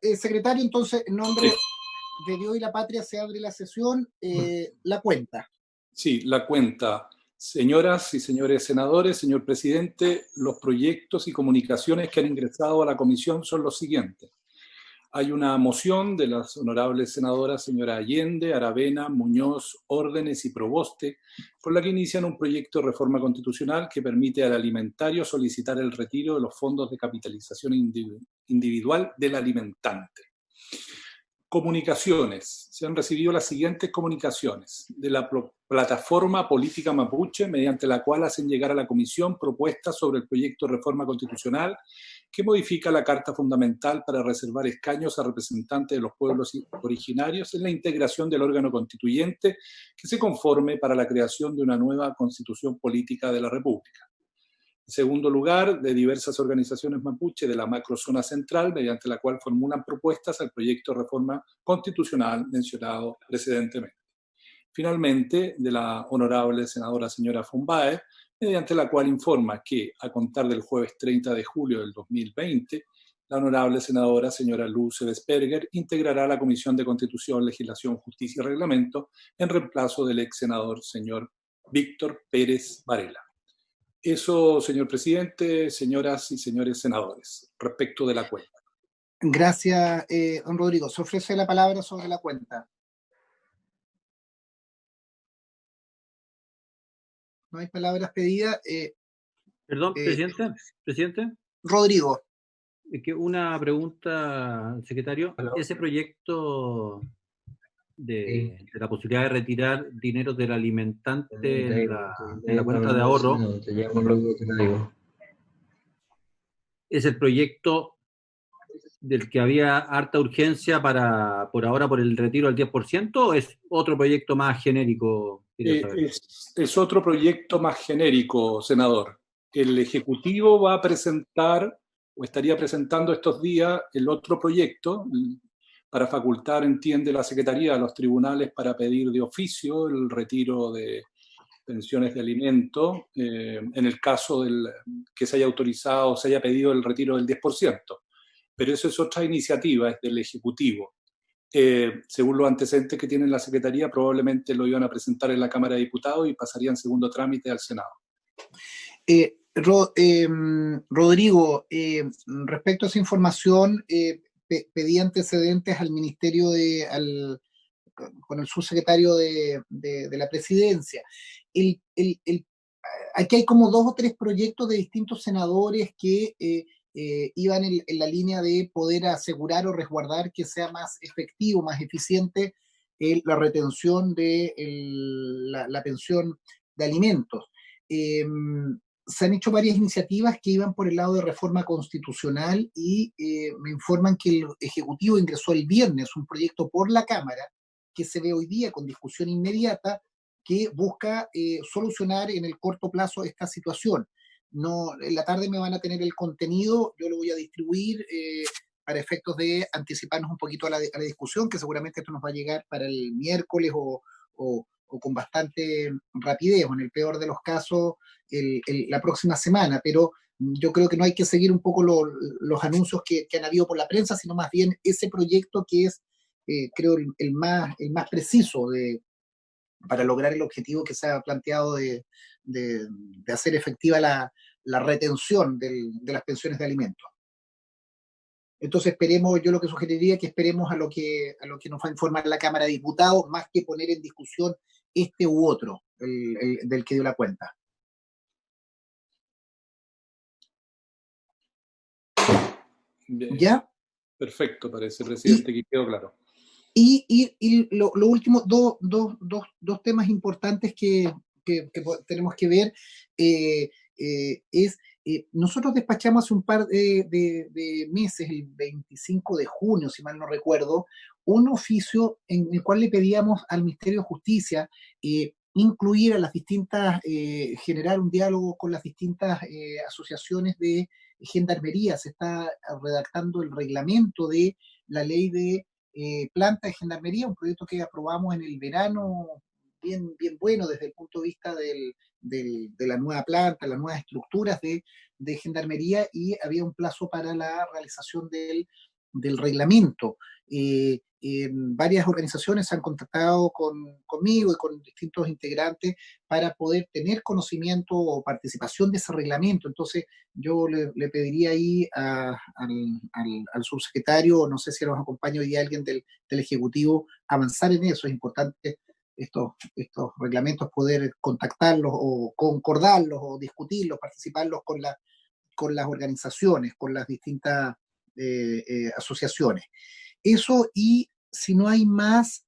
Secretario, entonces, en nombre Sí, de Dios y la Patria se abre la sesión, la cuenta. sí, la cuenta. Señoras y señores senadores, señor presidente, los proyectos y comunicaciones que han ingresado a la comisión son los siguientes. Hay una moción de las honorables senadoras señora Allende, Aravena, Muñoz, Órdenes y Proboste, por la que inician un proyecto de reforma constitucional que permite al alimentario solicitar el retiro de los fondos de capitalización individual del alimentante. Comunicaciones. Se han recibido las siguientes comunicaciones de la plataforma política mapuche, mediante la cual hacen llegar a la comisión propuestas sobre el proyecto de reforma constitucional que modifica la Carta Fundamental para reservar escaños a representantes de los pueblos originarios en la integración del órgano constituyente que se conforme para la creación de una nueva constitución política de la República. En segundo lugar, de diversas organizaciones mapuche de la macrozona central, mediante la cual formulan propuestas al proyecto de reforma constitucional mencionado precedentemente. Finalmente, de la honorable senadora señora Fombae, mediante la cual informa que, a contar del jueves 30 de julio del 2020, la honorable senadora señora Luz Ebesperger integrará la Comisión de Constitución, Legislación, Justicia y Reglamento en reemplazo del ex senador señor Víctor Pérez Varela. Eso, señor presidente, señoras y señores senadores, respecto de la cuenta. Gracias, don Rodrigo. Se ofrece la palabra sobre la cuenta. No hay palabras pedidas. Perdón, presidente, Rodrigo. es que una pregunta al secretario. Ese proyecto de la posibilidad de retirar dinero del alimentante en la cuenta de ahorro, ¿es el proyecto del que había harta urgencia por ahora por el retiro del 10%, o es otro proyecto más genérico? Es otro proyecto más genérico, senador. El Ejecutivo va a presentar, o estaría presentando estos días, el otro proyecto para facultar, entiende la Secretaría, a los tribunales para pedir de oficio el retiro de pensiones de alimento, en el caso que se haya autorizado o se haya pedido el retiro del 10%. Pero eso es otra iniciativa, es del Ejecutivo. Según los antecedentes que tiene la Secretaría, probablemente lo iban a presentar en la Cámara de Diputados y pasarían segundo trámite al Senado. Rodrigo, respecto a esa información, pedí antecedentes al Ministerio con el subsecretario de la Presidencia. Aquí hay como 2 o 3 proyectos de distintos senadores que iban en la línea de poder asegurar o resguardar que sea más efectivo, más eficiente la retención de la pensión de alimentos. Se han hecho varias iniciativas que iban por el lado de reforma constitucional y me informan que el Ejecutivo ingresó el viernes un proyecto por la Cámara que se ve hoy día con discusión inmediata que busca solucionar en el corto plazo esta situación. No, en la tarde me van a tener el contenido, yo lo voy a distribuir para efectos de anticiparnos un poquito a la discusión, que seguramente esto nos va a llegar para el miércoles o con bastante rapidez, o en el peor de los casos la próxima semana, pero yo creo que no hay que seguir un poco los anuncios que han habido por la prensa, sino más bien ese proyecto que es, creo, el más preciso para lograr el objetivo que se ha planteado de hacer efectiva la retención de las pensiones de alimentos. Entonces esperemos, yo lo que sugeriría es que esperemos a lo que nos va a informar la Cámara de Diputados, más que poner en discusión este u otro, del que dio la cuenta. Bien. ¿Ya? Perfecto, parece, presidente, que quedó claro. Y lo último, dos temas importantes que tenemos que ver es, nosotros despachamos hace un par de meses, el 25 de junio, si mal no recuerdo, un oficio en el cual le pedíamos al Ministerio de Justicia incluir a las distintas, generar un diálogo con las distintas asociaciones de gendarmería. Se está redactando el reglamento de la ley de planta de gendarmería, un proyecto que aprobamos en el verano, bien bueno desde el punto de vista de la nueva planta, las nuevas estructuras de gendarmería, y había un plazo para la realización del del reglamento. Varias organizaciones se han contactado conmigo y con distintos integrantes para poder tener conocimiento o participación de ese reglamento. Entonces, yo le pediría ahí al subsecretario, no sé si nos acompaña hoy día alguien del Ejecutivo, avanzar en eso. Es importante estos reglamentos poder contactarlos o concordarlos o discutirlos, participarlos con las organizaciones, con las distintas asociaciones. Eso, y si no hay más,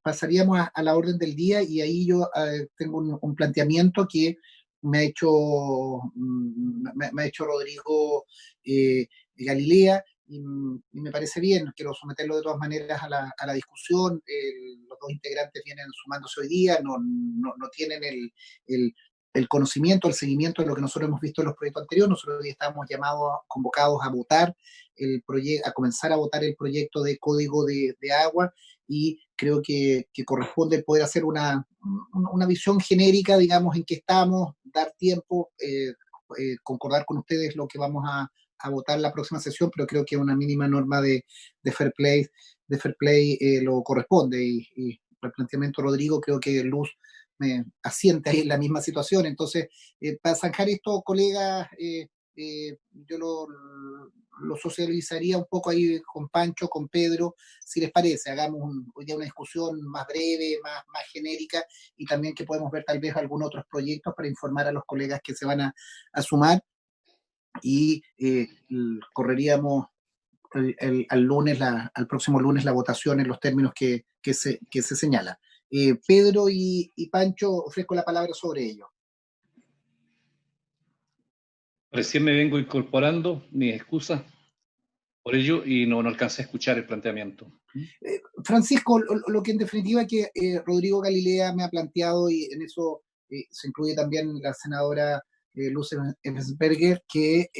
pasaríamos a la orden del día, y ahí yo tengo un planteamiento que me ha hecho, me ha hecho Rodrigo Galilea, y me parece bien. Quiero someterlo de todas maneras a la discusión. Los dos integrantes vienen sumándose hoy día, no tienen el conocimiento, el seguimiento de lo que nosotros hemos visto en los proyectos anteriores. Nosotros hoy estábamos convocados a votar a comenzar a votar el proyecto de código de agua, y creo que corresponde poder hacer una visión genérica, digamos, en qué estamos, dar tiempo, concordar con ustedes lo que vamos a votar la próxima sesión, pero creo que una mínima norma de fair play lo corresponde, y el planteamiento, Rodrigo, creo que Luz me asiente ahí en la misma situación. Entonces, para zanjar esto, colegas, yo lo socializaría un poco ahí con Pancho, con Pedro, si les parece. Hagamos hoy día una discusión más breve, más genérica, y también que podemos ver tal vez algunos otros proyectos para informar a los colegas que se van a sumar, y correríamos al próximo lunes la votación en los términos que se señala. Pedro y Pancho, ofrezco la palabra sobre ello. Recién me vengo incorporando, mis excusas por ello, y no alcancé a escuchar el planteamiento. Francisco, lo que en definitiva que Rodrigo Galilea me ha planteado, y en eso se incluye también la senadora Luz Evensberger, que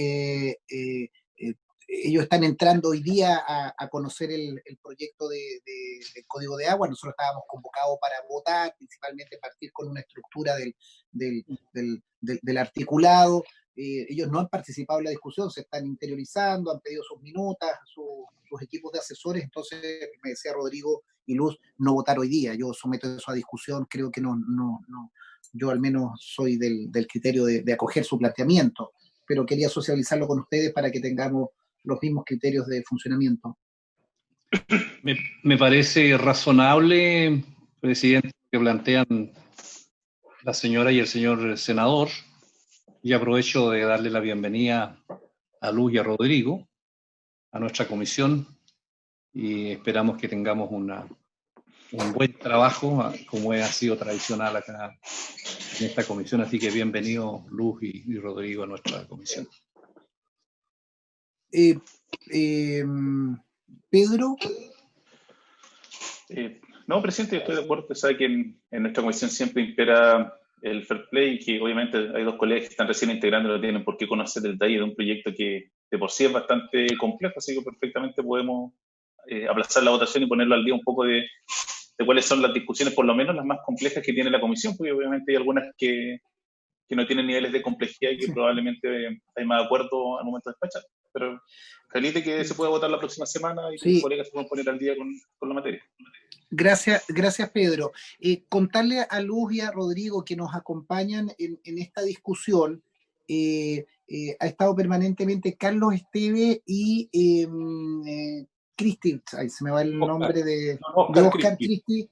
ellos están entrando hoy día a conocer el proyecto del Código de Agua. Nosotros estábamos convocados para votar, principalmente partir con una estructura del articulado. Ellos no han participado en la discusión, se están interiorizando, han pedido sus minutas, sus equipos de asesores. Entonces, me decía Rodrigo y Luz, no votar hoy día. Yo someto eso a discusión, creo que no, yo al menos soy del criterio de acoger su planteamiento, pero quería socializarlo con ustedes para que tengamos los mismos criterios de funcionamiento. Me parece razonable, presidente, que plantean la señora y el señor senador, y aprovecho de darle la bienvenida a Luz y a Rodrigo a nuestra comisión, y esperamos que tengamos un buen trabajo, como ha sido tradicional acá en esta comisión. Así que bienvenido Luz y Rodrigo a nuestra comisión. Pedro. No, presidente, yo estoy de acuerdo. Usted sabe que en nuestra comisión siempre impera el fair play, y que obviamente hay dos colegas que están recién integrando y no tienen por qué conocer el detalle de un proyecto que de por sí es bastante complejo, así que perfectamente podemos aplazar la votación y ponerlo al día un poco de cuáles son las discusiones, por lo menos las más complejas que tiene la comisión, porque obviamente hay algunas que no tienen niveles de complejidad y que probablemente hay más acuerdo al momento de despachar. Pero feliz que se pueda votar la próxima semana y que los colegas se puedan poner al día con la materia. Gracias, Pedro. Contarle a Luz y a Rodrigo, que nos acompañan en esta discusión, ha estado permanentemente Carlos Esteve y Cristi, se me va el nombre de Oscar Cristi,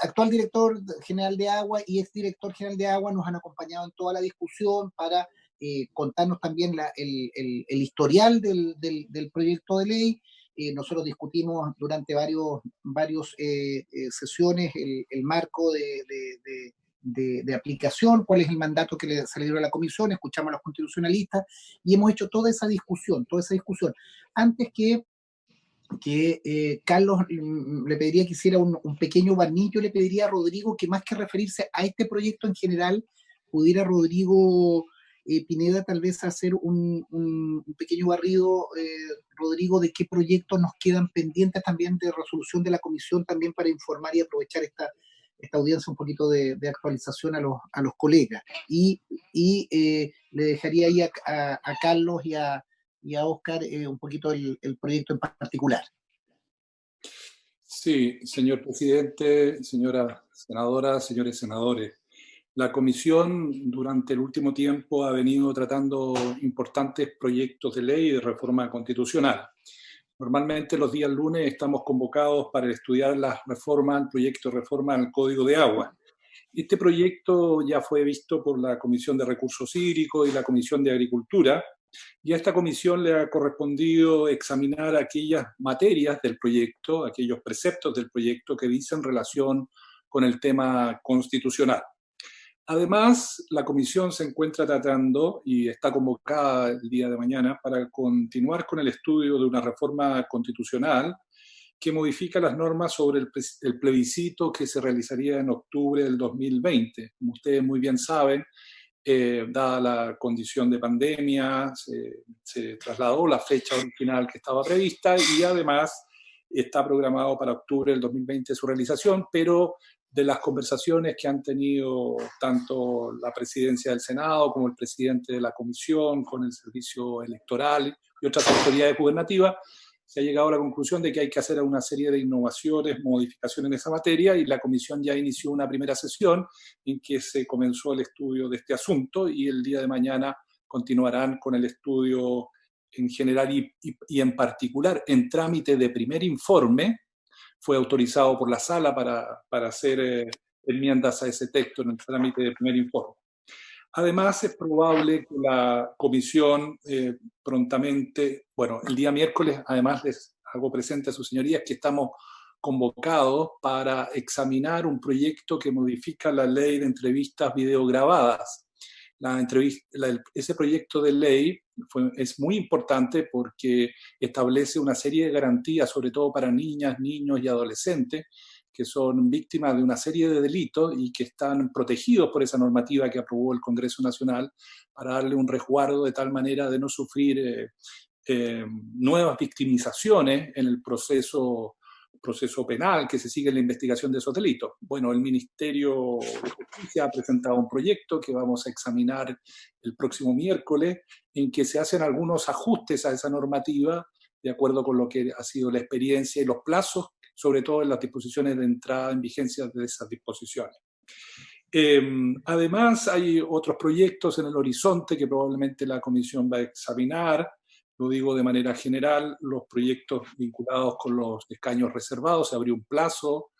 actual director general de Agua y exdirector general de Agua, nos han acompañado en toda la discusión para contarnos también el historial del proyecto de ley. Nosotros discutimos durante varios sesiones el marco de aplicación, cuál es el mandato que se le dio a la comisión, escuchamos a los constitucionalistas y hemos hecho toda esa discusión. Antes que Carlos le pediría que hiciera un pequeño barniz, yo le pediría a Rodrigo que, más que referirse a este proyecto en general, pudiera Rodrigo Pineda tal vez hacer un pequeño barrido, Rodrigo, de qué proyectos nos quedan pendientes también de resolución de la comisión, también para informar y aprovechar esta audiencia un poquito de actualización a los colegas. Y le dejaría ahí a Carlos y a y a Oscar un poquito el proyecto en particular. Sí, señor presidente, señora senadora, señores senadores. La comisión durante el último tiempo ha venido tratando importantes proyectos de ley y de reforma constitucional. Normalmente los días lunes estamos convocados para estudiar las reformas, el proyecto de reforma al Código de Agua. Este proyecto ya fue visto por la Comisión de Recursos Hídricos y la Comisión de Agricultura, y a esta comisión le ha correspondido examinar aquellas materias del proyecto, aquellos preceptos del proyecto que dicen relación con el tema constitucional. Además, la comisión se encuentra tratando y está convocada el día de mañana para continuar con el estudio de una reforma constitucional que modifica las normas sobre el plebiscito que se realizaría en octubre del 2020. Como ustedes muy bien saben, dada la condición de pandemia, se trasladó la fecha original que estaba prevista y además está programado para octubre del 2020 su realización, pero de las conversaciones que han tenido tanto la presidencia del Senado como el presidente de la comisión con el servicio electoral y otras autoridades gubernativas, se ha llegado a la conclusión de que hay que hacer una serie de innovaciones, modificaciones en esa materia, y la comisión ya inició una primera sesión en que se comenzó el estudio de este asunto, y el día de mañana continuarán con el estudio en general y en particular en trámite de primer informe. Fue autorizado por la sala para hacer enmiendas a ese texto en el trámite de primer informe. Además, es probable que la comisión prontamente, bueno, el día miércoles, además les hago presente a sus señorías que estamos convocados para examinar un proyecto que modifica la ley de entrevistas videograbadas. Ese proyecto de ley es muy importante porque establece una serie de garantías, sobre todo para niñas, niños y adolescentes, que son víctimas de una serie de delitos y que están protegidos por esa normativa que aprobó el Congreso Nacional para darle un resguardo de tal manera de no sufrir nuevas victimizaciones en el proceso penal que se sigue en la investigación de esos delitos. Bueno, el Ministerio de Justicia ha presentado un proyecto que vamos a examinar el próximo miércoles, en que se hacen algunos ajustes a esa normativa de acuerdo con lo que ha sido la experiencia y los plazos, sobre todo en las disposiciones de entrada en vigencia de esas disposiciones. Además, hay otros proyectos en el horizonte que probablemente la Comisión va a examinar. Lo digo de manera general, los proyectos vinculados con los escaños reservados. Se abrió un plazo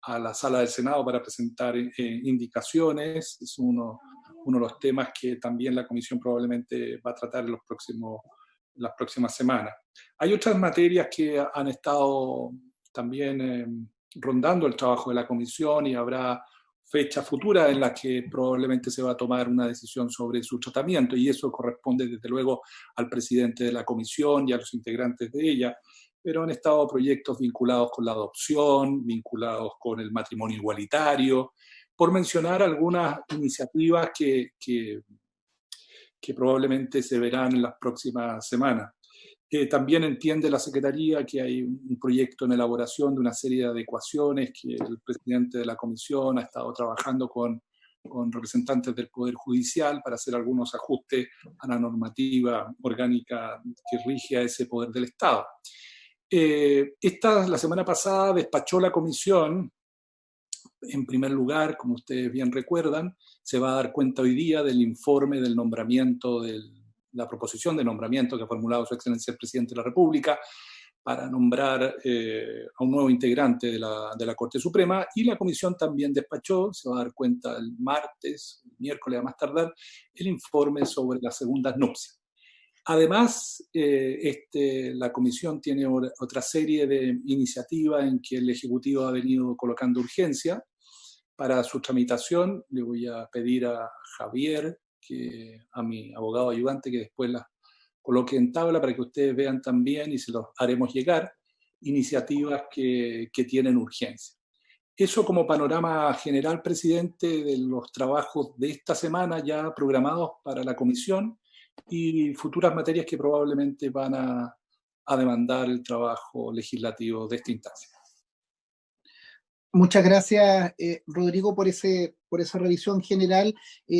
a la Sala del Senado para presentar indicaciones. Es uno de los temas que también la Comisión probablemente va a tratar en las próximas semanas. Hay otras materias que han estado también rondando el trabajo de la Comisión, y habrá fechas futuras en las que probablemente se va a tomar una decisión sobre su tratamiento, y eso corresponde desde luego al presidente de la Comisión y a los integrantes de ella, pero han estado proyectos vinculados con la adopción, vinculados con el matrimonio igualitario, por mencionar algunas iniciativas que probablemente se verán en las próximas semanas. También entiende la Secretaría que hay un proyecto en elaboración de una serie de adecuaciones que el presidente de la Comisión ha estado trabajando con representantes del Poder Judicial para hacer algunos ajustes a la normativa orgánica que rige a ese poder del Estado. La semana pasada despachó la Comisión, en primer lugar, como ustedes bien recuerdan, se va a dar cuenta hoy día del informe del nombramiento la proposición de nombramiento que ha formulado Su Excelencia el Presidente de la República para nombrar a un nuevo integrante de la Corte Suprema, y la Comisión también despachó, se va a dar cuenta el miércoles a más tardar, el informe sobre las segundas nupcias. Además, la Comisión tiene otra serie de iniciativas en que el Ejecutivo ha venido colocando urgencia para su tramitación. Le voy a pedir a Javier, a mi abogado ayudante, que después las coloque en tabla para que ustedes vean también, y se los haremos llegar, iniciativas que tienen urgencia. Eso como panorama general, presidente, de los trabajos de esta semana ya programados para la comisión y futuras materias que probablemente van a demandar el trabajo legislativo de esta instancia. Muchas gracias, Rodrigo, por esa revisión general.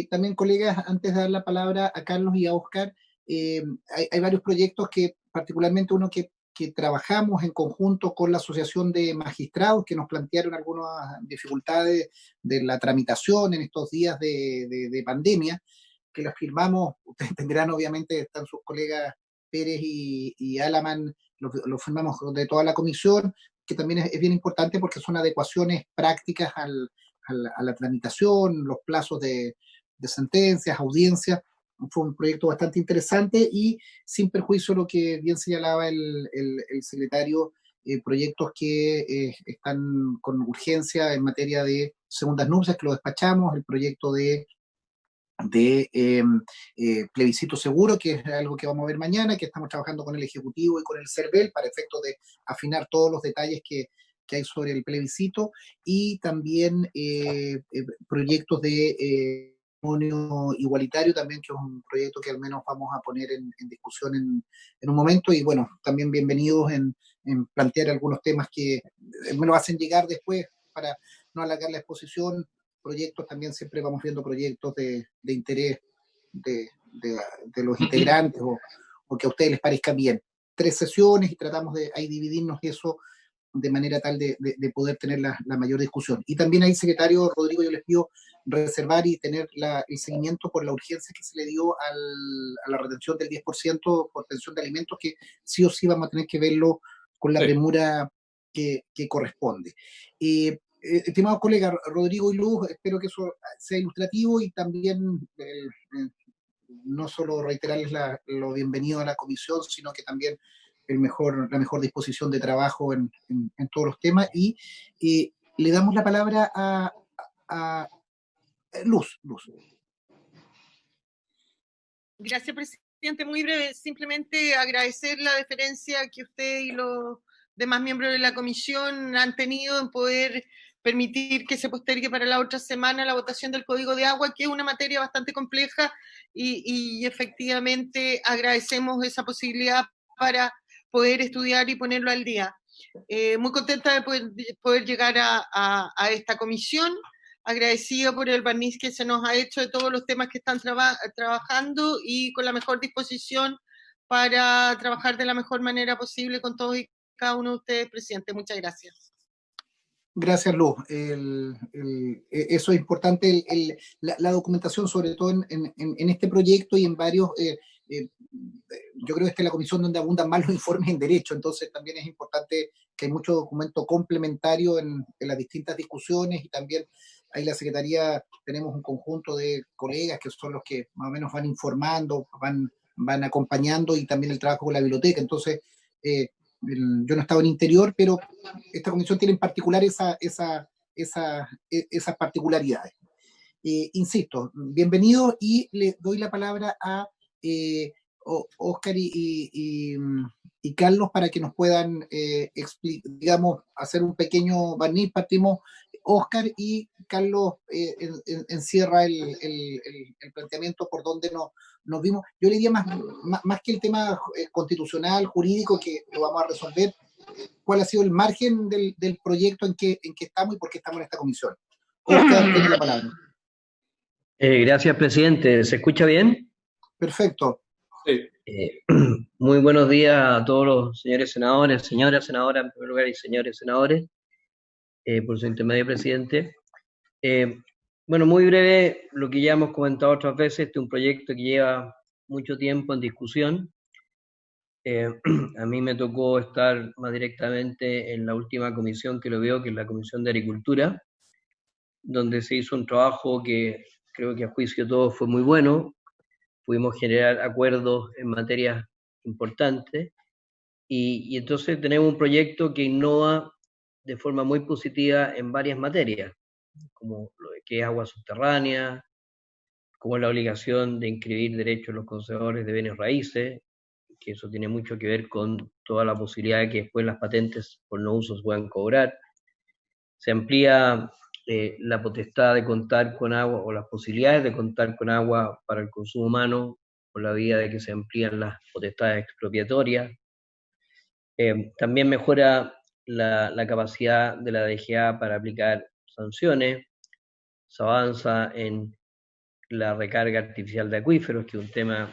También, colegas, antes de dar la palabra a Carlos y a Oscar, hay varios proyectos que, particularmente uno que trabajamos en conjunto con la Asociación de Magistrados, que nos plantearon algunas dificultades de la tramitación en estos días de pandemia, que las firmamos, ustedes entenderán, obviamente están sus colegas Pérez y Alaman, lo firmamos de toda la comisión, que también es bien importante porque son adecuaciones prácticas a la tramitación, los plazos de sentencias, audiencias. Fue un proyecto bastante interesante y sin perjuicio lo que bien señalaba el secretario, proyectos que están con urgencia en materia de segundas nupcias, que lo despachamos, el proyecto de plebiscito seguro, que es algo que vamos a ver mañana, que estamos trabajando con el Ejecutivo y con el CERVEL para efectos de afinar todos los detalles que hay sobre el plebiscito, y también proyectos de matrimonio igualitario también, que es un proyecto que al menos vamos a poner en discusión en un momento, y bueno, también bienvenidos en plantear algunos temas que me lo hacen llegar después para no alargar la exposición. Proyectos también, siempre vamos viendo proyectos de interés de los integrantes o que a ustedes les parezca bien. 3 sesiones y tratamos de ahí dividirnos eso de manera tal de poder tener la mayor discusión. Y también ahí, secretario Rodrigo, yo les pido reservar y tener el seguimiento por la urgencia que se le dio a la retención del 10% por pensión de alimentos, que sí o sí vamos a tener que verlo con la premura que corresponde. Estimados colegas, Rodrigo y Luz, espero que eso sea ilustrativo y también no solo reiterarles lo bienvenido a la comisión, sino que también la mejor disposición de trabajo en todos los temas. Y le damos la palabra a Luz. Gracias, presidente. Muy breve, simplemente agradecer la deferencia que usted y los demás miembros de la comisión han tenido en poder permitir que se postergue para la otra semana la votación del Código de Agua, que es una materia bastante compleja, y efectivamente agradecemos esa posibilidad para poder estudiar y ponerlo al día. Muy contenta de poder llegar a esta comisión, agradecida por el barniz que se nos ha hecho de todos los temas que están trabajando y con la mejor disposición para trabajar de la mejor manera posible con todos y cada uno de ustedes, presidente. Muchas gracias. Gracias, Luz. Eso es importante, la documentación, sobre todo en este proyecto y en varios. Yo creo que esta es la comisión donde abundan más los informes en derecho, entonces también es importante que hay mucho documento complementario en las distintas discusiones, y también ahí la Secretaría tenemos un conjunto de colegas que son los que más o menos van informando, van acompañando, y también el trabajo con la biblioteca. Entonces, yo no he estado en interior, pero esta comisión tiene en particular esas particularidades. Insisto, bienvenido, y le doy la palabra a Óscar y Carlos para que nos puedan digamos, hacer un pequeño barniz. Partimos Óscar y Carlos encierra el planteamiento por donde nos vimos. Yo le diría más que el tema constitucional, jurídico, que lo vamos a resolver, cuál ha sido el margen del proyecto en que estamos y por qué estamos en esta comisión. Óscar, tiene la palabra. Gracias, presidente. ¿Se escucha bien? Perfecto. Sí. Muy buenos días a todos los señores senadores, señoras senadoras en primer lugar, y señores senadores, por su intermedio, presidente. Bueno, muy breve, lo que ya hemos comentado otras veces, este es un proyecto que lleva mucho tiempo en discusión. A mí me tocó estar más directamente en la última comisión que lo veo, que es la Comisión de Agricultura, donde se hizo un trabajo que creo que a juicio de todos fue muy bueno. Pudimos generar acuerdos en materias importantes, y entonces tenemos un proyecto que innova de forma muy positiva en varias materias, como lo que es agua subterránea, como la obligación de inscribir derechos a los conservadores de bienes raíces, que eso tiene mucho que ver con toda la posibilidad de que después las patentes por no uso se puedan cobrar. Se amplía la potestad de contar con agua, o las posibilidades de contar con agua para el consumo humano, por la vía de que se amplían las potestades expropiatorias. También mejora la capacidad de la DGA para aplicar sanciones. Se avanza en la recarga artificial de acuíferos, que es un tema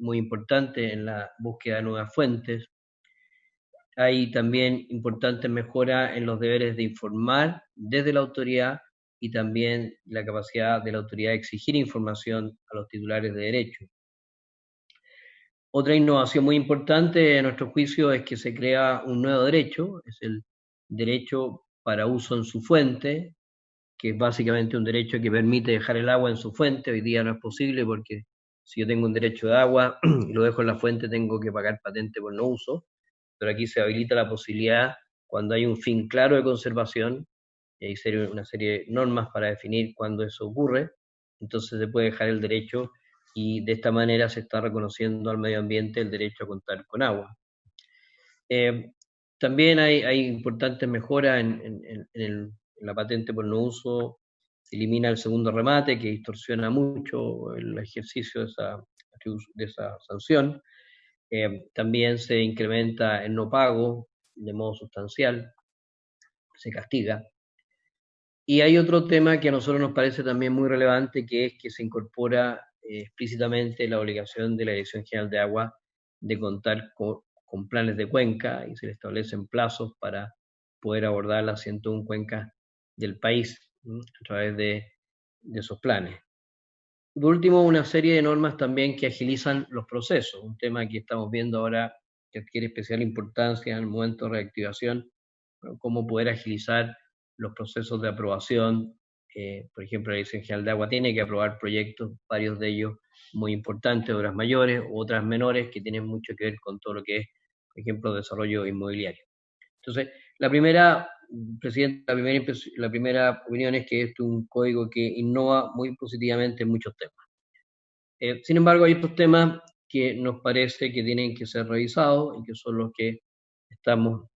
muy importante en la búsqueda de nuevas fuentes. Hay también importantes mejoras en los deberes de informar desde la autoridad y también la capacidad de la autoridad de exigir información a los titulares de derecho. Otra innovación muy importante en nuestro juicio es que se crea un nuevo derecho, es el derecho para uso en su fuente, que es básicamente un derecho que permite dejar el agua en su fuente. Hoy día no es posible porque si yo tengo un derecho de agua y lo dejo en la fuente tengo que pagar patente por no uso, pero aquí se habilita la posibilidad, cuando hay un fin claro de conservación, y hay una serie de normas para definir cuándo eso ocurre, entonces se puede dejar el derecho y de esta manera se está reconociendo al medio ambiente el derecho a contar con agua. También hay importantes mejoras en la patente por no uso. Se elimina el segundo remate, que distorsiona mucho el ejercicio de esa sanción. También se incrementa el no pago de modo sustancial, se castiga. Y hay otro tema que a nosotros nos parece también muy relevante, que es que se incorpora explícitamente la obligación de la Dirección General de Agua de contar con planes de cuenca, y se le establecen plazos para poder abordar las 101 cuencas del país a través de esos planes. Por último, una serie de normas también que agilizan los procesos, un tema que estamos viendo ahora que adquiere especial importancia en el momento de reactivación, cómo poder agilizar los procesos de aprobación. Por ejemplo, la Dirección General de Agua tiene que aprobar proyectos, varios de ellos muy importantes, obras mayores, otras menores, que tienen mucho que ver con todo lo que es, por ejemplo, desarrollo inmobiliario. Entonces, Presidente, la primera opinión es que esto es un código que innova muy positivamente en muchos temas. Sin embargo, hay otros temas que nos parece que tienen que ser revisados y que son los que estamos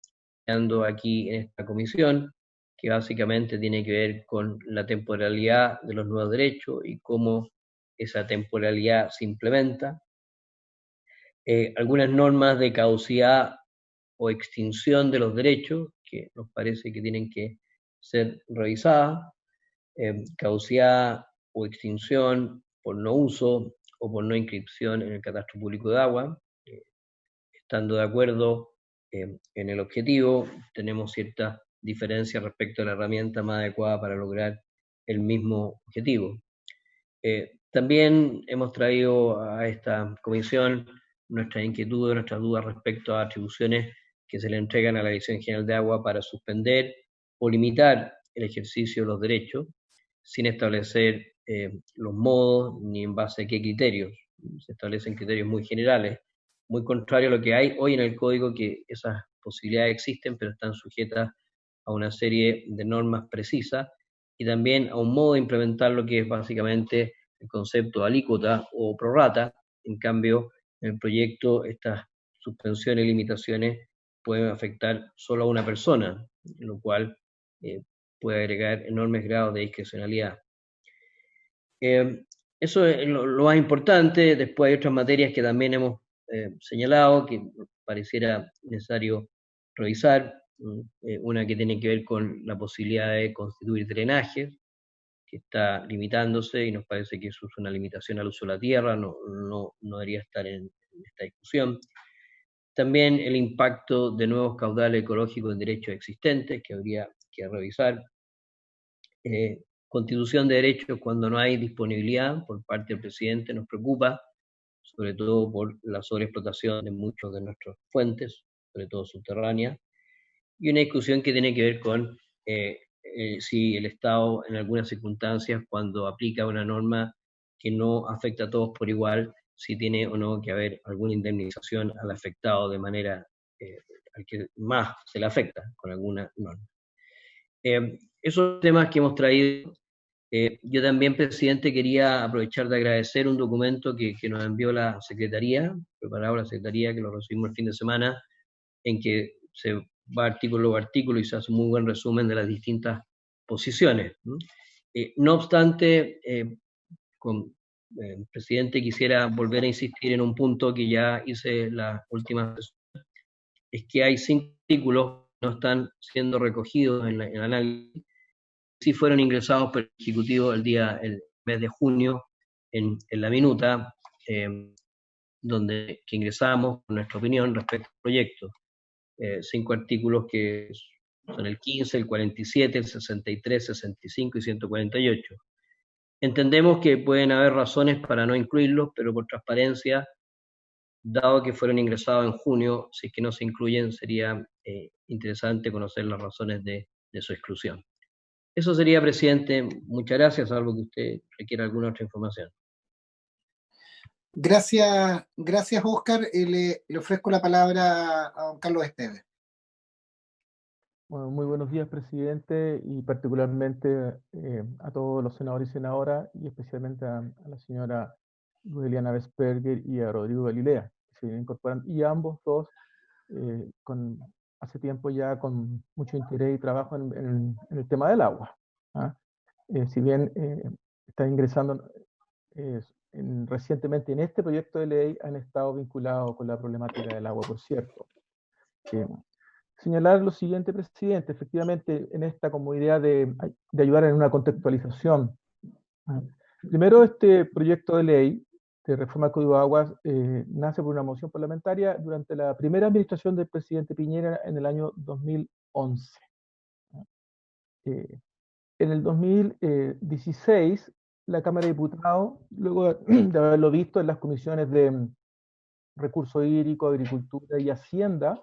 dando aquí en esta comisión, que básicamente tiene que ver con la temporalidad de los nuevos derechos y cómo esa temporalidad se implementa. Algunas normas de caducidad o extinción de los derechos, que nos parece que tienen que ser revisadas. Caducidad o extinción por no uso o por no inscripción en el catastro público de agua. Estando de acuerdo en el objetivo, tenemos ciertas diferencias respecto a la herramienta más adecuada para lograr el mismo objetivo. También hemos traído a esta comisión nuestras inquietudes, nuestras dudas respecto a atribuciones que se le entregan a la Dirección General de Agua para suspender o limitar el ejercicio de los derechos, sin establecer los modos ni en base a qué criterios. Se establecen criterios muy generales, muy contrario a lo que hay hoy en el código, que esas posibilidades existen, pero están sujetas a una serie de normas precisas y también a un modo de implementar lo que es básicamente el concepto de alícuota o prorrata. En cambio, en el proyecto estas suspensiones y limitaciones pueden afectar solo a una persona, lo cual puede agregar enormes grados de discrecionalidad. Eso es lo más importante. Después hay otras materias que también hemos señalado que pareciera necesario revisar. Una que tiene que ver con la posibilidad de constituir drenajes, que está limitándose y nos parece que eso es una limitación al uso de la tierra, no debería estar en esta discusión. También el impacto de nuevos caudales ecológicos en derechos existentes, que habría que revisar. Constitución de derechos cuando no hay disponibilidad por parte del presidente nos preocupa, sobre todo por la sobreexplotación de muchas de nuestras fuentes, sobre todo subterráneas, y una discusión que tiene que ver con si el Estado en algunas circunstancias, cuando aplica una norma que no afecta a todos por igual, si tiene o no que haber alguna indemnización al afectado de manera al que más se le afecta con alguna norma. Esos temas que hemos traído. Yo también, presidente, quería aprovechar de agradecer un documento que nos envió la Secretaría, preparado la Secretaría, que lo recibimos el fin de semana, en que se va artículo a artículo y se hace un muy buen resumen de las distintas posiciones. No obstante, presidente, quisiera volver a insistir en un punto que ya hice la última sesión, es que hay 5 artículos que no están siendo recogidos en el análisis, sí fueron ingresados por el Ejecutivo el mes de junio en la minuta, que ingresamos nuestra opinión respecto al proyecto. 5 artículos que son el 15, el 47, el 63, 65 y 148. Entendemos que pueden haber razones para no incluirlos, pero por transparencia, dado que fueron ingresados en junio, si es que no se incluyen, sería interesante conocer las razones de su exclusión. Eso sería, presidente. Muchas gracias, salvo que usted requiera alguna otra información. Gracias, Óscar. Le ofrezco la palabra a don Carlos Esteves. Bueno, muy buenos días, presidente, y particularmente a todos los senadores y senadoras, y especialmente a la señora Lueliana Vesperger y a Rodrigo Galilea, que se incorporan, y a ambos dos hace tiempo ya con mucho interés y trabajo en el tema del agua. Si bien están ingresando recientemente en este proyecto de ley, han estado vinculados con la problemática del agua, por cierto. Señalar lo siguiente, presidente, efectivamente en esta como idea de ayudar en una contextualización. Primero, este proyecto de ley de reforma al Código de Aguas nace por una moción parlamentaria durante la primera administración del presidente Piñera en el año 2011. En el 2016, la Cámara de Diputados, luego de haberlo visto en las comisiones de Recursos Hídricos, Agricultura y Hacienda,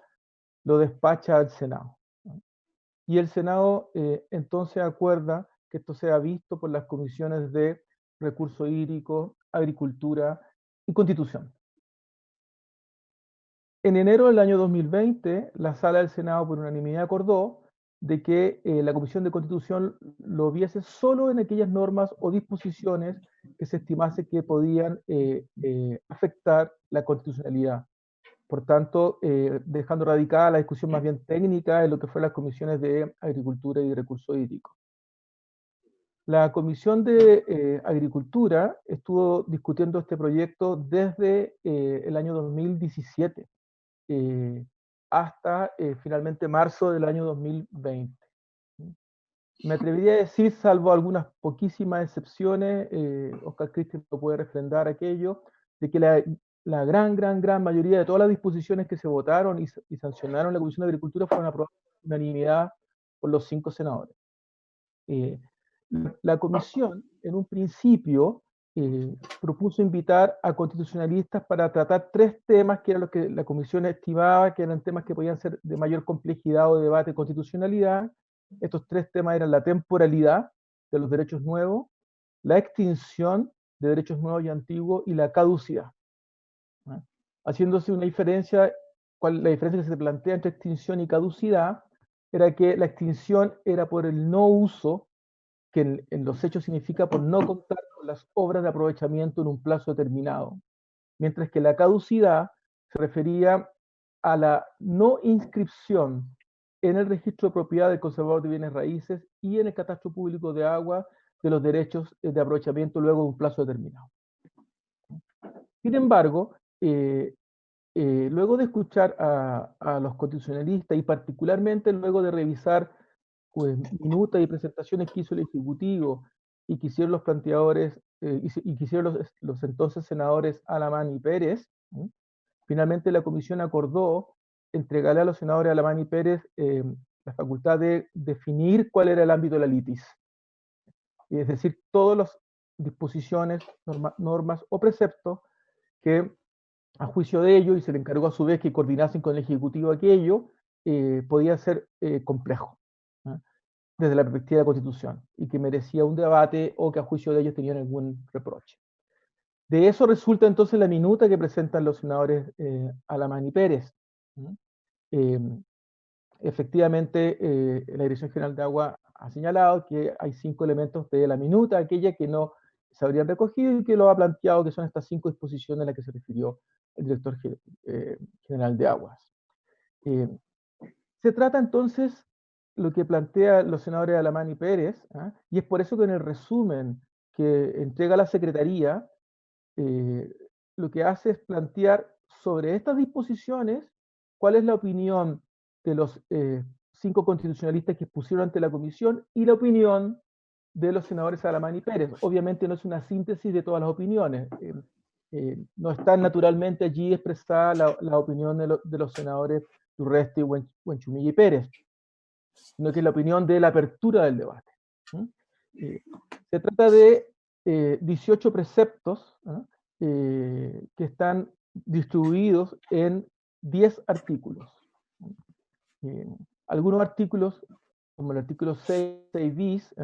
lo despacha al Senado. Y el Senado entonces acuerda que esto sea visto por las comisiones de Recursos Hídricos, Agricultura y Constitución. En enero del año 2020, la Sala del Senado por unanimidad acordó de que la Comisión de Constitución lo viese solo en aquellas normas o disposiciones que se estimase que podían afectar la constitucionalidad. Por tanto, dejando radicada la discusión más bien técnica en lo que fue las comisiones de Agricultura y de Recursos Hídricos. La Comisión de Agricultura estuvo discutiendo este proyecto desde el año 2017 hasta finalmente marzo del año 2020. Me atrevería a decir, salvo algunas poquísimas excepciones, Óscar Cristian lo puede refrendar aquello, de que la gran mayoría de todas las disposiciones que se votaron y sancionaron en la Comisión de Agricultura fueron aprobadas por unanimidad por los 5 senadores. La comisión, en un principio, propuso invitar a constitucionalistas para tratar 3 temas que eran los que la comisión estimaba que eran temas que podían ser de mayor complejidad o de debate de constitucionalidad. Estos 3 temas eran la temporalidad de los derechos nuevos, la extinción de derechos nuevos y antiguos y la caducidad. Haciéndose una diferencia, la diferencia que se plantea entre extinción y caducidad era que la extinción era por el no uso, que en los hechos significa por no contar con las obras de aprovechamiento en un plazo determinado, mientras que la caducidad se refería a la no inscripción en el registro de propiedad del conservador de bienes raíces y en el catastro público de agua de los derechos de aprovechamiento luego de un plazo determinado. Sin embargo, luego de escuchar a los constitucionalistas y particularmente luego de revisar minutas y presentaciones que hizo el Ejecutivo y que hicieron los planteadores y que hicieron los entonces senadores Alamán y Pérez, finalmente la comisión acordó entregarle a los senadores Alamán y Pérez la facultad de definir cuál era el ámbito de la litis. Es decir, todas las disposiciones, normas o preceptos que a juicio de ellos, y se le encargó a su vez que coordinasen con el Ejecutivo aquello, podía ser complejo, desde la perspectiva de la Constitución, y que merecía un debate o que a juicio de ellos tenían algún reproche. De eso resulta entonces la minuta que presentan los senadores Alamán y Pérez. Efectivamente, la Dirección General de Agua ha señalado que hay 5 elementos de la minuta, aquella que no se habrían recogido y que lo ha planteado que son estas 5 disposiciones a las que se refirió el Director General de Aguas. Se trata entonces lo que plantean los senadores Alamán y Pérez, y es por eso que en el resumen que entrega la Secretaría, lo que hace es plantear sobre estas disposiciones cuál es la opinión de los 5 constitucionalistas que expusieron ante la comisión y la opinión de los senadores Alamán y Pérez. Obviamente no es una síntesis de todas las opiniones. no está naturalmente allí expresada la opinión de los senadores Urresti, Buenchumilla y Pérez, sino que es la opinión de la apertura del debate. Se trata de 18 preceptos que están distribuidos en 10 artículos. Algunos artículos, como el artículo 6 bis,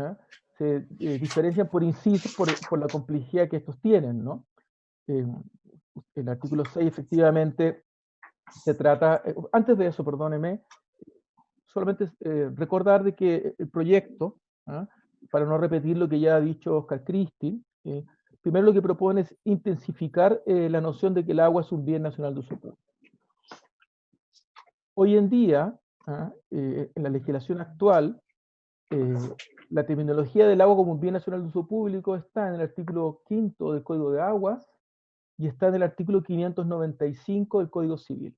se diferencian por inciso por la complejidad que estos tienen, ¿no? El artículo 6 efectivamente se trata, antes de eso, perdóneme, solamente recordar de que el proyecto, para no repetir lo que ya ha dicho Oscar Cristi, primero lo que propone es intensificar la noción de que el agua es un bien nacional de uso público. Hoy en día, en la legislación actual, la terminología del agua como un bien nacional de uso público está en el artículo 5 del Código de Aguas y está en el artículo 595 del Código Civil.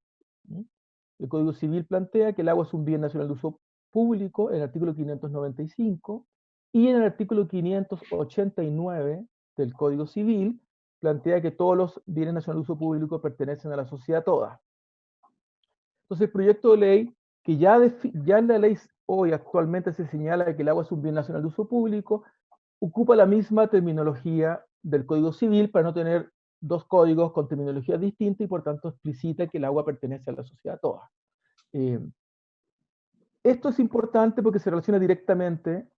El Código Civil plantea que el agua es un bien nacional de uso público en el artículo 595 y en el artículo 589 del Código Civil plantea que todos los bienes nacionales de uso público pertenecen a la sociedad toda. Entonces el proyecto de ley, que ya en la ley hoy actualmente se señala que el agua es un bien nacional de uso público, ocupa la misma terminología del Código Civil para no tener dos códigos con terminología distinta y por tanto explicita que el agua pertenece a la sociedad toda. Esto es importante porque se relaciona directamente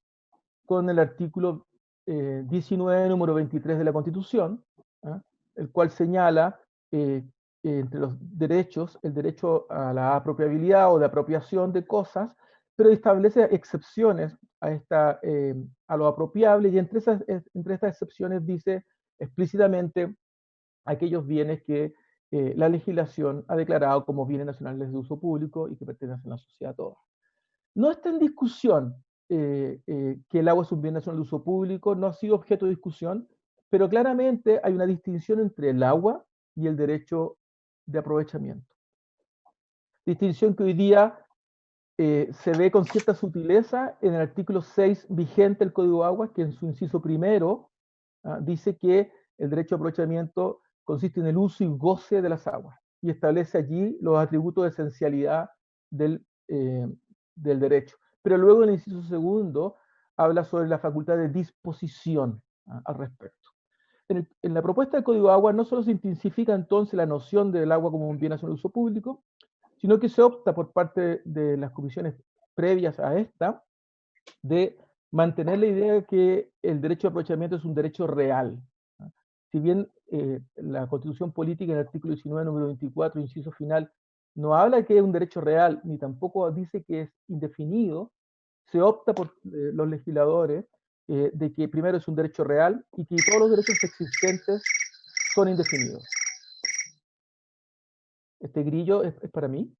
con el artículo 19, número 23 de la Constitución, el cual señala entre los derechos, el derecho a la apropiabilidad o de apropiación de cosas, pero establece excepciones a lo apropiable, y entre estas excepciones dice explícitamente aquellos bienes que la legislación ha declarado como bienes nacionales de uso público y que pertenecen a la sociedad toda. No está en discusión que el agua es un bien nacional de uso público, no ha sido objeto de discusión, pero claramente hay una distinción entre el agua y el derecho de aprovechamiento. Distinción que hoy día se ve con cierta sutileza en el artículo 6 vigente del Código de Aguas, que en su inciso primero dice que el derecho de aprovechamiento consiste en el uso y goce de las aguas, y establece allí los atributos de esencialidad del derecho. Pero luego en el inciso segundo habla sobre la facultad de disposición al respecto. En la propuesta del Código de Agua no solo se intensifica entonces la noción del agua como un bien nacional de uso público, sino que se opta por parte de las comisiones previas a esta de mantener la idea de que el derecho de aprovechamiento es un derecho real. Si bien la Constitución Política en el artículo 19, número 24, inciso final, no habla de que es un derecho real, ni tampoco dice que es indefinido, se opta por los legisladores de que primero es un derecho real y que todos los derechos existentes son indefinidos. ¿Este grillo es para mí?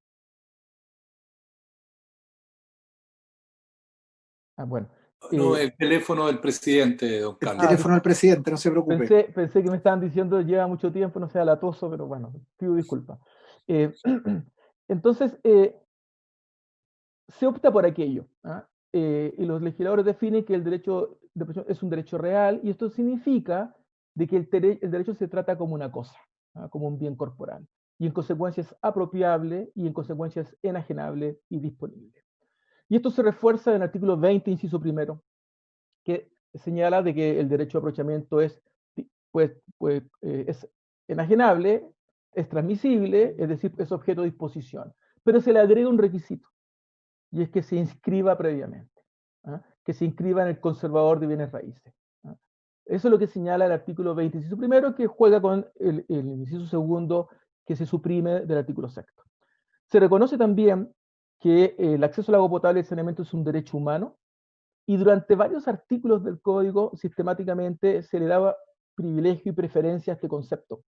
Bueno. No, el teléfono del presidente, don Carlos. El teléfono del presidente, no se preocupe. Pensé que me estaban diciendo lleva mucho tiempo, no sea latoso, pero bueno, pido disculpas. Entonces, se opta por aquello, y los legisladores definen que el derecho de aprovechamiento es un derecho real, y esto significa de que el derecho se trata como una cosa, como un bien corporal, y en consecuencia es apropiable, y en consecuencia es enajenable y disponible. Y esto se refuerza en el artículo 20, inciso primero, que señala de que el derecho de aprovechamiento es enajenable, es transmisible, es decir, es objeto de disposición. Pero se le agrega un requisito, y es que se inscriba previamente, que se inscriba en el conservador de bienes raíces. Eso es lo que señala el artículo 20, inciso primero, que juega con el inciso segundo que se suprime del artículo sexto. Se reconoce también que el acceso al agua potable y el saneamiento es un derecho humano, y durante varios artículos del Código sistemáticamente se le daba privilegio y preferencia a este concepto.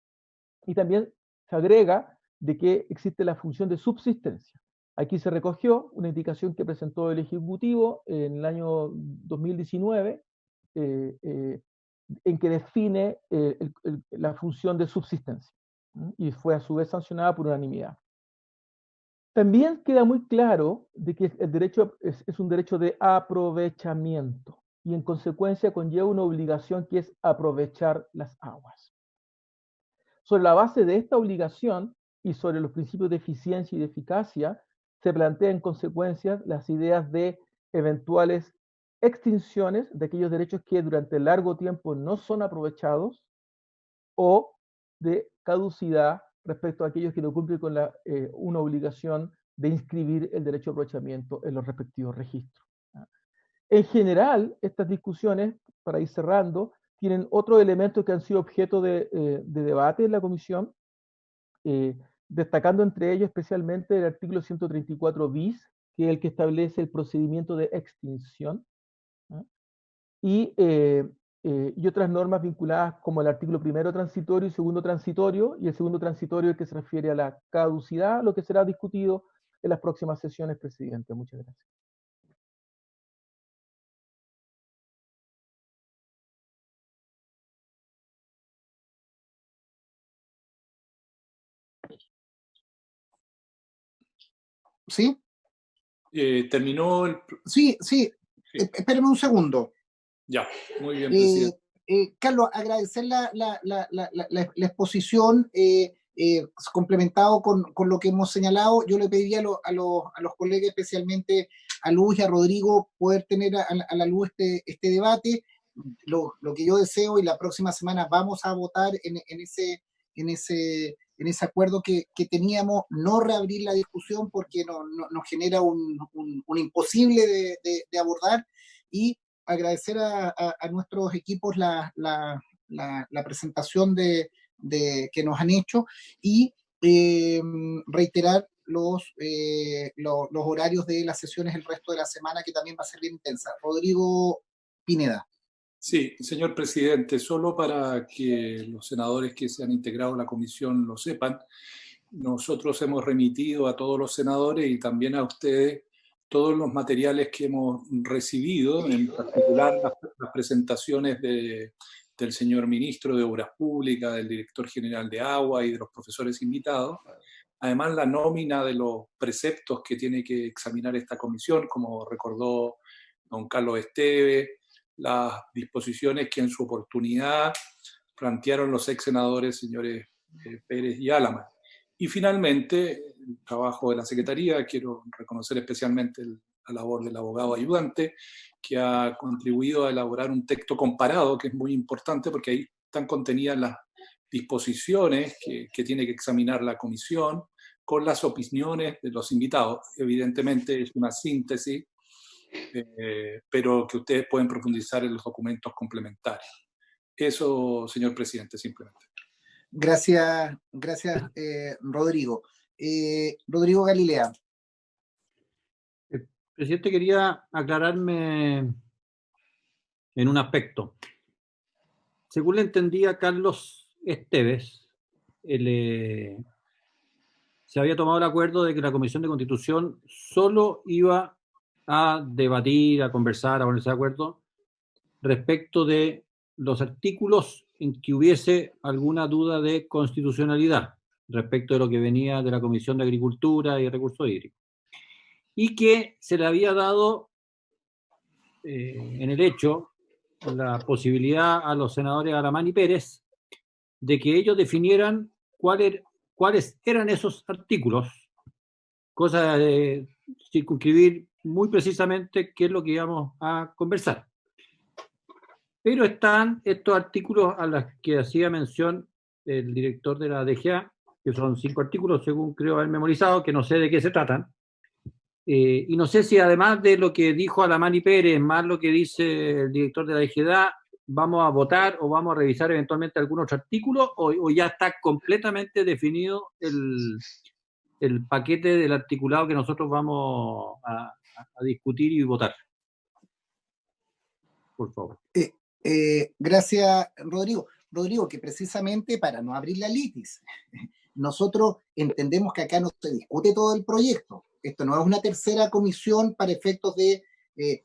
Y también se agrega de que existe la función de subsistencia. Aquí se recogió una indicación que presentó el Ejecutivo en el año 2019, en que define la función de subsistencia, y fue a su vez sancionada por unanimidad. También queda muy claro de que el derecho es un derecho de aprovechamiento, y en consecuencia conlleva una obligación que es aprovechar las aguas. Sobre la base de esta obligación y sobre los principios de eficiencia y de eficacia, se plantean en consecuencia las ideas de eventuales extinciones de aquellos derechos que durante largo tiempo no son aprovechados, o de caducidad respecto a aquellos que no cumplen con una obligación de inscribir el derecho de aprovechamiento en los respectivos registros. En general, estas discusiones, para ir cerrando, tienen otros elementos que han sido objeto de debate en la comisión, destacando entre ellos especialmente el artículo 134 bis, que es el que establece el procedimiento de extinción, y otras normas vinculadas como el artículo primero transitorio y segundo transitorio, y el segundo transitorio que se refiere a la caducidad, lo que será discutido en las próximas sesiones, presidente. Muchas gracias. ¿Sí? ¿Terminó el...? Sí. Espéreme un segundo. Ya, muy bien, presidente. Carlos, agradecer la exposición, complementado con lo que hemos señalado. Yo le pediría a los colegas, especialmente a Luz y a Rodrigo, poder tener a la luz este debate. Lo que yo deseo, y la próxima semana vamos a votar en ese acuerdo que teníamos, no reabrir la discusión porque nos genera un imposible de abordar, y agradecer a nuestros equipos la presentación que nos han hecho, y reiterar los horarios de las sesiones el resto de la semana, que también va a ser bien intensa. Rodrigo Pineda. Sí, señor presidente, solo para que los senadores que se han integrado a la comisión lo sepan, nosotros hemos remitido a todos los senadores y también a ustedes todos los materiales que hemos recibido, en particular las presentaciones del señor ministro de Obras Públicas, del director general de Agua y de los profesores invitados. Además, la nómina de los preceptos que tiene que examinar esta comisión, como recordó don Carlos Esteve, las disposiciones que en su oportunidad plantearon los ex senadores señores Pérez y Álama. Y finalmente, el trabajo de la Secretaría, quiero reconocer especialmente la labor del abogado ayudante, que ha contribuido a elaborar un texto comparado, que es muy importante porque ahí están contenidas las disposiciones que tiene que examinar la comisión con las opiniones de los invitados. Evidentemente es una síntesis, pero que ustedes pueden profundizar en los documentos complementarios. Eso, señor presidente, simplemente. Gracias, Rodrigo. Rodrigo Galilea. Presidente, quería aclararme en un aspecto. Según le entendía Carlos Esteves, se había tomado el acuerdo de que la Comisión de Constitución solo iba a debatir, a conversar, a ponerse de acuerdo respecto de los artículos en que hubiese alguna duda de constitucionalidad respecto de lo que venía de la Comisión de Agricultura y Recursos Hídricos. Y que se le había dado en el hecho la posibilidad a los senadores Alamán y Pérez de que ellos definieran cuáles eran esos artículos, cosa de circunscribir muy precisamente qué es lo que íbamos a conversar. Pero están estos artículos a los que hacía mención el director de la DGA, que son 5 artículos, según creo haber memorizado, que no sé de qué se tratan. Y no sé si además de lo que dijo Alamán y Pérez, más lo que dice el director de la DGA, vamos a votar o vamos a revisar eventualmente algún otro artículo, o ya está completamente definido el paquete del articulado que nosotros vamos a discutir y votar. Por favor. Gracias, Rodrigo. Rodrigo, que precisamente para no abrir la litis, nosotros entendemos que acá no se discute todo el proyecto. Esto no es una tercera comisión para efectos de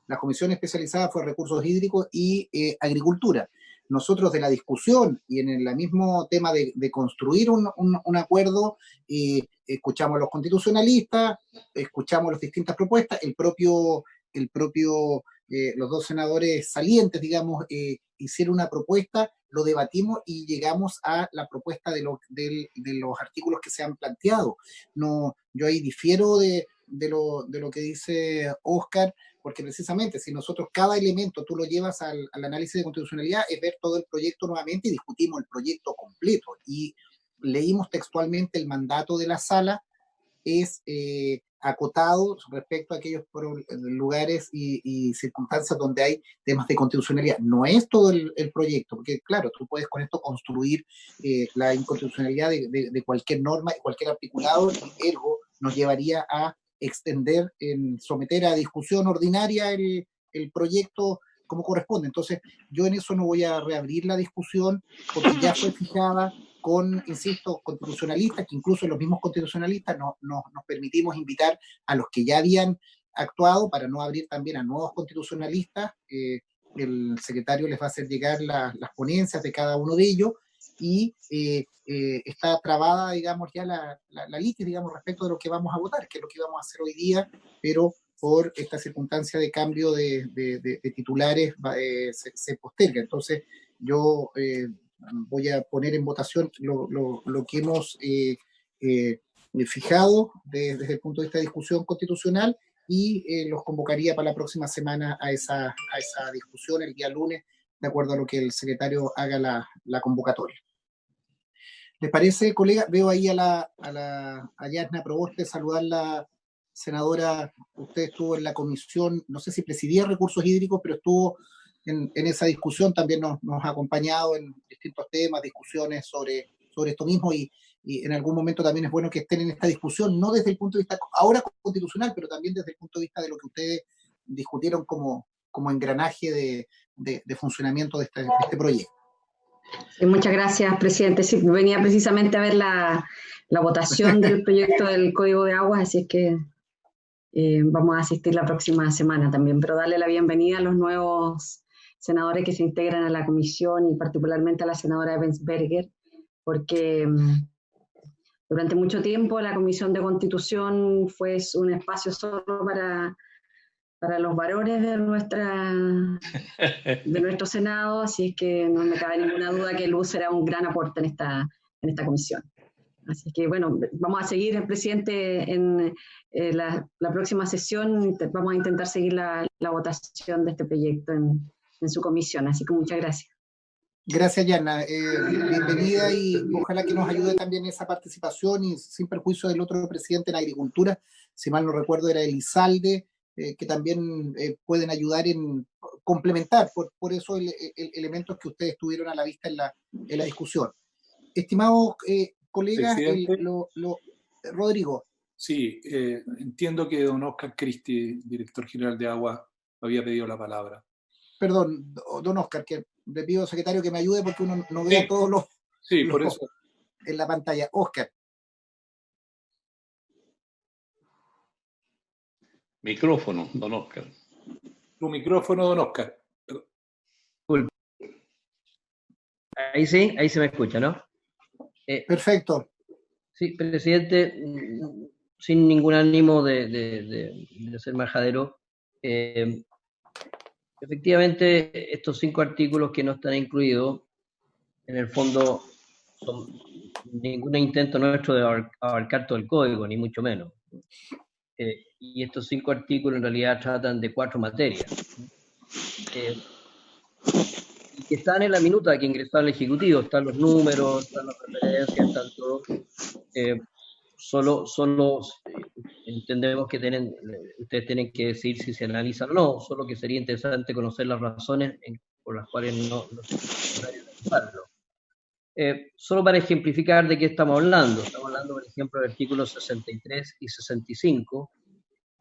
la comisión especializada fue Recursos Hídricos y Agricultura. Nosotros de la discusión y en el mismo tema de construir un acuerdo, escuchamos a los constitucionalistas, escuchamos las distintas propuestas, el propio los dos senadores salientes, digamos, hicieron una propuesta, lo debatimos y llegamos a la propuesta de los artículos que se han planteado. No, yo ahí difiero de lo que dice Oscar, porque precisamente si nosotros cada elemento tú lo llevas al análisis de constitucionalidad, es ver todo el proyecto nuevamente y discutimos el proyecto completo. Y leímos textualmente el mandato de la sala, es acotado respecto a aquellos lugares y circunstancias donde hay temas de constitucionalidad. No es todo el proyecto, porque claro, tú puedes con esto construir la inconstitucionalidad de cualquier norma, cualquier articulado, y ergo nos llevaría a extender, someter a discusión ordinaria el proyecto como corresponde. Entonces, yo en eso no voy a reabrir la discusión, porque ya fue fijada con, insisto, constitucionalistas, que incluso los mismos constitucionalistas nos permitimos invitar a los que ya habían actuado para no abrir también a nuevos constitucionalistas. El secretario les va a hacer llegar las ponencias de cada uno de ellos y está trabada, digamos, ya la litis, digamos, respecto de lo que vamos a votar, que es lo que vamos a hacer hoy día, pero por esta circunstancia de cambio de titulares se posterga. Entonces, yo voy a poner en votación lo que hemos fijado desde el punto de vista de discusión constitucional y los convocaría para la próxima semana a esa discusión el día lunes, de acuerdo a lo que el secretario haga la convocatoria. ¿Les parece, colega? Veo ahí a Yasna Proboste, saludarla, senadora. Usted estuvo en la comisión, no sé si presidía recursos hídricos, pero estuvo en esa discusión, también nos ha acompañado en distintos temas, discusiones sobre esto mismo, y en algún momento también es bueno que estén en esta discusión, no desde el punto de vista ahora constitucional, pero también desde el punto de vista de lo que ustedes discutieron como engranaje de funcionamiento de este proyecto. Sí, muchas gracias, presidente. Sí, venía precisamente a ver la votación del proyecto del Código de Aguas, así es que vamos a asistir la próxima semana también, pero darle la bienvenida a los nuevos senadores que se integran a la comisión y particularmente a la senadora Ebensberger, porque durante mucho tiempo la Comisión de Constitución fue un espacio solo para los varones de nuestro Senado, así es que no me cabe ninguna duda que Luz será un gran aporte en esta comisión. Así que bueno, vamos a seguir, presidente, en la próxima sesión, vamos a intentar seguir la votación de este proyecto en su comisión, así que muchas gracias. Gracias, Yana. Bienvenida y ojalá que nos ayude también esa participación y sin perjuicio del otro presidente en Agricultura, si mal no recuerdo era Elizalde, que también pueden ayudar en complementar por eso elementos que ustedes tuvieron a la vista en la discusión. Estimados colegas, Rodrigo. Sí, entiendo que don Oscar Cristi, director general de Agua, había pedido la palabra. Perdón, don Oscar, que le pido, secretario, que me ayude porque uno no vea todos los... Sí, por eso. En la pantalla. Oscar. Micrófono, don Oscar. Tu micrófono, don Oscar. Ahí sí, ahí se me escucha, ¿no? Perfecto. Sí, presidente, sin ningún ánimo de ser majadero, efectivamente estos 5 artículos que no están incluidos, en el fondo, son ningún intento nuestro de abarcar todo el código, ni mucho menos. Y estos 5 artículos en realidad tratan de 4 materias. Y que están en la minuta que ingresó al Ejecutivo, están los números, están las referencias, están todo. Solo entendemos que ustedes tienen que decidir si se analizan o no, solo que sería interesante conocer las razones por las cuales no es necesario analizarlo. Solo para ejemplificar de qué estamos hablando, por ejemplo, del artículo 63 y 65,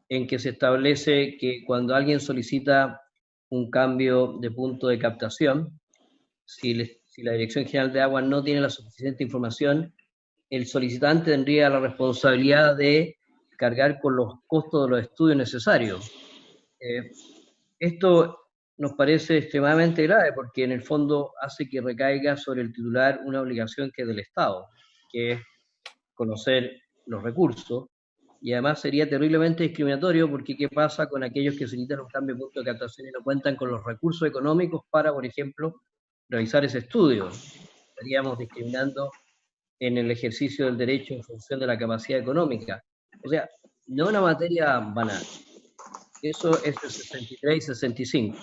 en que se establece que cuando alguien solicita un cambio de punto de captación, si la Dirección General de Aguas no tiene la suficiente información, el solicitante tendría la responsabilidad de cargar con los costos de los estudios necesarios. Esto nos parece extremadamente grave porque en el fondo hace que recaiga sobre el titular una obligación que es del Estado, que es conocer los recursos y además sería terriblemente discriminatorio porque ¿qué pasa con aquellos que solicitan un cambio de punto de captación y no cuentan con los recursos económicos para, por ejemplo, realizar ese estudio? Estaríamos discriminando en el ejercicio del derecho en función de la capacidad económica. O sea, no una materia banal. Eso es el 63 y 65.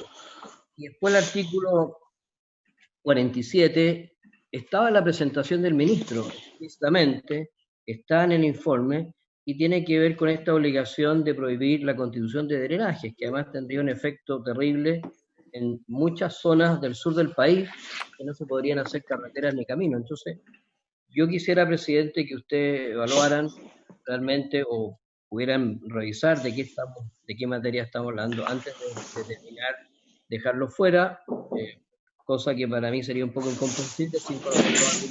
Y después el artículo 47 estaba en la presentación del ministro, explícitamente, está en el informe, y tiene que ver con esta obligación de prohibir la constitución de drenajes, que además tendría un efecto terrible en muchas zonas del sur del país, que no se podrían hacer carreteras ni caminos. Entonces, yo quisiera, presidente, que ustedes evaluaran realmente o pudieran revisar de qué materia estamos hablando antes de terminar, dejarlo fuera, cosa que para mí sería un poco incomprensible sin conocer los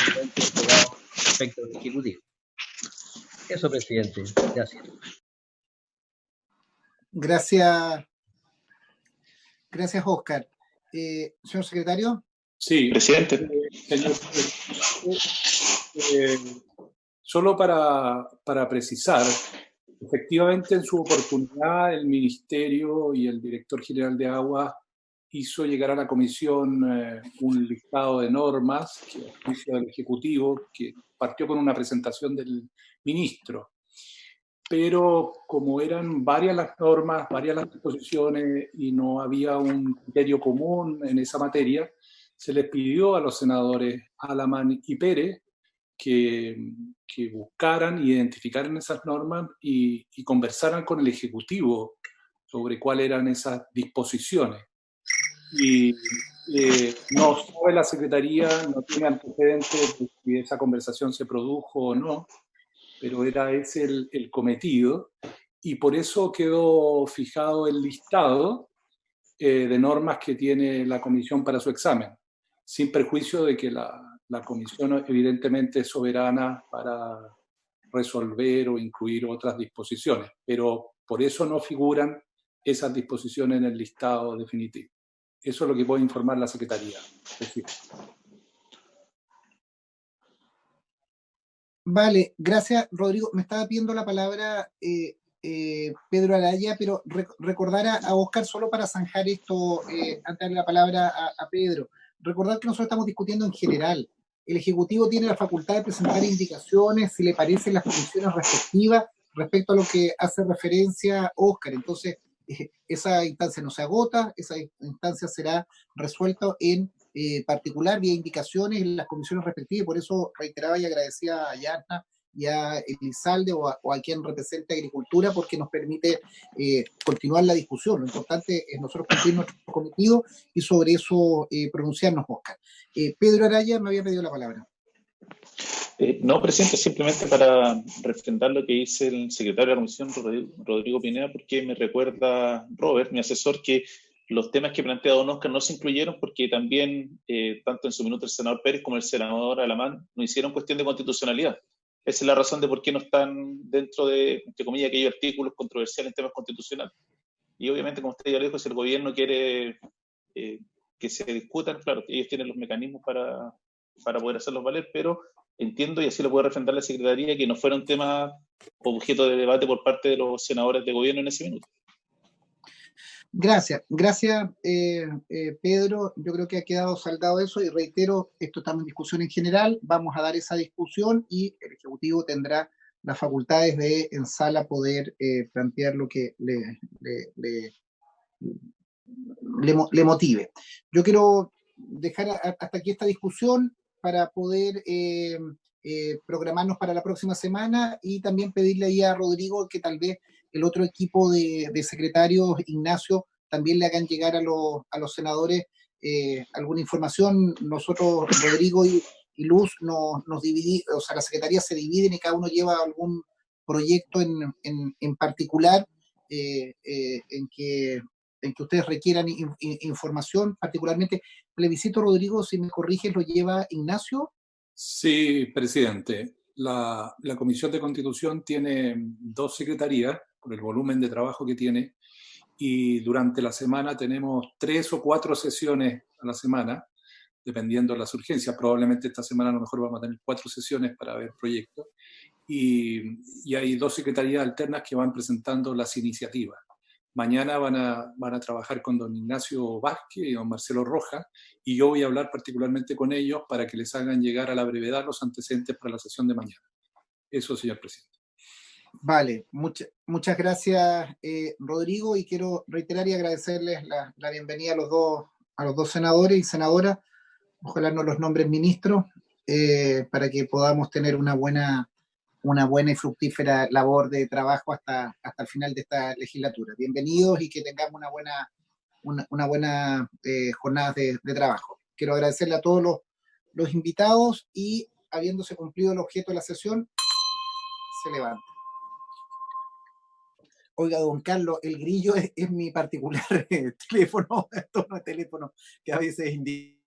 argumentos respecto al Ejecutivo. Eso, presidente. Gracias. Gracias, Óscar. Señor secretario. Sí, presidente. Señor, solo para precisar, efectivamente en su oportunidad el Ministerio y el Director General de Aguas hizo llegar a la Comisión un listado de normas que a juicio del Ejecutivo, que partió con una presentación del Ministro. Pero como eran varias las normas, varias las disposiciones y no había un criterio común en esa materia, se les pidió a los senadores Alamán y Pérez que buscaran, identificaran esas normas y conversaran con el Ejecutivo sobre cuáles eran esas disposiciones. Y no sabe la Secretaría, no tiene antecedentes de si esa conversación se produjo o no, pero era ese el cometido, y por eso quedó fijado el listado de normas que tiene la Comisión para su examen, sin perjuicio de que la Comisión evidentemente es soberana para resolver o incluir otras disposiciones, pero por eso no figuran esas disposiciones en el listado definitivo. Eso es lo que puede informar la Secretaría. Vale, gracias, Rodrigo. Me estaba pidiendo la palabra Pedro Araya, pero recordar a Óscar, solo para zanjar esto, antes de darle la palabra a Pedro, recordar que nosotros estamos discutiendo en general. El Ejecutivo tiene la facultad de presentar indicaciones, si le parecen las condiciones respectivas, respecto a lo que hace referencia Óscar. Entonces, esa instancia no se agota, esa instancia será resuelta en particular vía indicaciones en las comisiones respectivas, y por eso reiteraba y agradecía a Yarna y a Elizalde o a quien represente Agricultura, porque nos permite continuar la discusión. Lo importante es nosotros cumplir nuestro cometido y sobre eso pronunciarnos, Óscar. Pedro Araya me había pedido la palabra. No, presidente, simplemente para refrendar lo que dice el secretario de la Comisión, Rodrigo Pineda, porque me recuerda Robert, mi asesor, que los temas que plantea don Óscar no se incluyeron porque también, tanto en su minuto el senador Pérez como el senador Alamán, no hicieron cuestión de constitucionalidad. Esa es la razón de por qué no están dentro de, entre comillas, aquellos artículos controversiales en temas constitucionales. Y obviamente, como usted ya lo dijo, si el gobierno quiere que se discutan, claro, ellos tienen los mecanismos para poder hacerlos valer, pero entiendo, y así lo puede refrendar la Secretaría, que no fueron temas objeto de debate por parte de los senadores de gobierno en ese minuto. Gracias, Pedro. Yo creo que ha quedado saldado eso y reitero, esto está en discusión en general, vamos a dar esa discusión y el Ejecutivo tendrá las facultades de en sala poder plantear lo que le motive. Yo quiero dejar hasta aquí esta discusión para poder programarnos para la próxima semana y también pedirle ahí a Rodrigo que tal vez el otro equipo de secretarios, Ignacio, también le hagan llegar a los senadores alguna información. Nosotros, Rodrigo y Luz, nos dividimos, o sea, la Secretaría se dividen y cada uno lleva algún proyecto en particular en que ustedes requieran información, particularmente plebiscito, Rodrigo, si me corriges, lo lleva Ignacio. Sí, presidente. La Comisión de Constitución tiene 2 secretarías por el volumen de trabajo que tiene y durante la semana tenemos 3 o 4 sesiones a la semana, dependiendo de las urgencias. Probablemente esta semana a lo mejor vamos a tener 4 sesiones para ver proyectos y hay 2 secretarías alternas que van presentando las iniciativas. Mañana van a trabajar con don Ignacio Vázquez y don Marcelo Rojas, y yo voy a hablar particularmente con ellos para que les hagan llegar a la brevedad los antecedentes para la sesión de mañana. Eso, señor presidente. Vale, muchas gracias, Rodrigo, y quiero reiterar y agradecerles la bienvenida a los dos senadores y senadoras. Ojalá no los nombres ministros, para que podamos tener una buena y fructífera labor de trabajo hasta el final de esta legislatura. Bienvenidos y que tengamos una buena jornada de trabajo. Quiero agradecerle a todos los invitados y, habiéndose cumplido el objeto de la sesión, se levanta. Oiga, don Carlos, el grillo es mi particular teléfono, tono de teléfono que a veces indica.